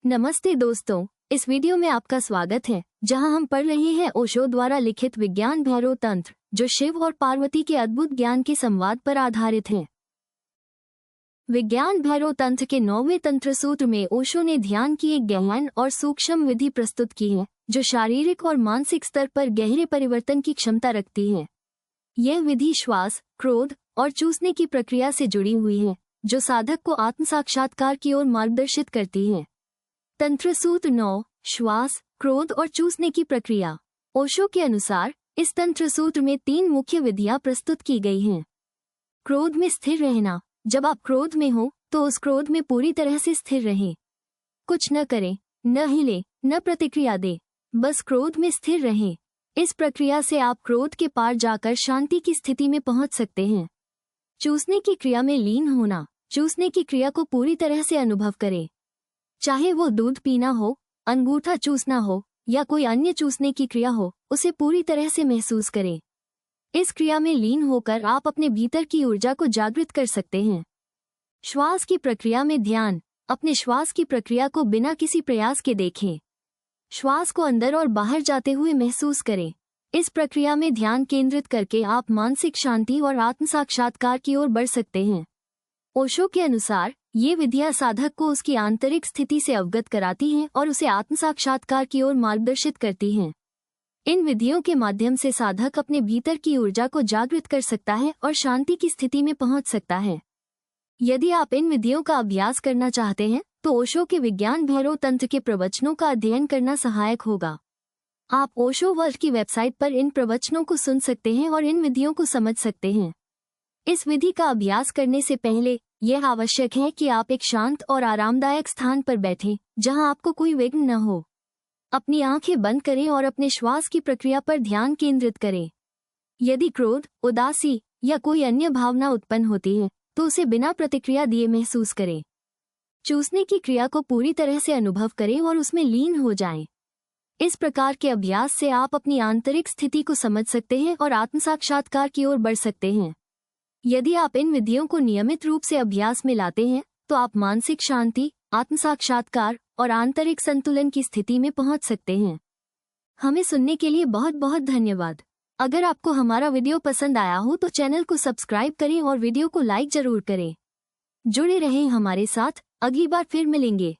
नमस्ते दोस्तों, इस वीडियो में आपका स्वागत है जहां हम पढ़ रहे हैं ओशो द्वारा लिखित विज्ञान भैरव तंत्र, जो शिव और पार्वती के अद्भुत ज्ञान के संवाद पर आधारित है। विज्ञान भैरव तंत्र के 9वें तंत्र सूत्र में ओशो ने ध्यान की एक गहन और सूक्ष्म विधि प्रस्तुत की है जो शारीरिक और मानसिक स्तर पर गहरे परिवर्तन की क्षमता रखती है। यह विधि श्वास, क्रोध और चूसने की प्रक्रिया से जुड़ी हुई है, जो साधक को आत्म साक्षात्कार की ओर मार्गदर्शित करती है। तंत्र सूत्र 9, श्वास, क्रोध और चूसने की प्रक्रिया। ओशो के अनुसार इस तंत्र सूत्र में 3 मुख्य विधियां प्रस्तुत की गई हैं। क्रोध में स्थिर रहना। जब आप क्रोध में हो तो उस क्रोध में पूरी तरह से स्थिर रहें। कुछ न करें, न हिले, न प्रतिक्रिया दे, बस क्रोध में स्थिर रहें। इस प्रक्रिया से आप क्रोध के पार जाकर शांति की स्थिति में पहुंच सकते हैं। चूसने की क्रिया में लीन होना। चूसने की क्रिया को पूरी तरह से अनुभव करें। चाहे वो दूध पीना हो, अंगूठा चूसना हो या कोई अन्य चूसने की क्रिया हो, उसे पूरी तरह से महसूस करें। इस क्रिया में लीन होकर आप अपने भीतर की ऊर्जा को जागृत कर सकते हैं। श्वास की प्रक्रिया में ध्यान। अपने श्वास की प्रक्रिया को बिना किसी प्रयास के देखें। श्वास को अंदर और बाहर जाते हुए महसूस करें। इस प्रक्रिया में ध्यान केंद्रित करके आप मानसिक शांति और आत्म साक्षात्कार की ओर बढ़ सकते हैं। ओशो के अनुसार ये विधियां साधक को उसकी आंतरिक स्थिति से अवगत कराती हैं और उसे आत्म साक्षात्कार की ओर मार्गदर्शित करती हैं। इन विधियों के माध्यम से साधक अपने भीतर की ऊर्जा को जागृत कर सकता है और शांति की स्थिति में पहुंच सकता है। यदि आप इन विधियों का अभ्यास करना चाहते हैं तो ओशो के विज्ञान भैरव तंत्र के प्रवचनों का अध्ययन करना सहायक होगा। आप ओशो वर्ल्ड की वेबसाइट पर इन प्रवचनों को सुन सकते हैं और इन विधियों को समझ सकते हैं। इस विधि का अभ्यास करने से पहले यह आवश्यक है कि आप एक शांत और आरामदायक स्थान पर बैठें जहां आपको कोई विघ्न न हो। अपनी आंखें बंद करें और अपने श्वास की प्रक्रिया पर ध्यान केंद्रित करें। यदि क्रोध, उदासी या कोई अन्य भावना उत्पन्न होती है तो उसे बिना प्रतिक्रिया दिए महसूस करें। चूसने की क्रिया को पूरी तरह से अनुभव करें और उसमें लीन हो जाएं। इस प्रकार के अभ्यास से आप अपनी आंतरिक स्थिति को समझ सकते हैं और आत्म साक्षात्कार की ओर बढ़ सकते हैं। यदि आप इन विधियों को नियमित रूप से अभ्यास में लाते हैं तो आप मानसिक शांति, आत्म साक्षात्कार और आंतरिक संतुलन की स्थिति में पहुंच सकते हैं। हमें सुनने के लिए बहुत बहुत धन्यवाद। अगर आपको हमारा वीडियो पसंद आया हो तो चैनल को सब्सक्राइब करें और वीडियो को लाइक जरूर करें। जुड़े रहें हमारे साथ, अगली बार फिर मिलेंगे।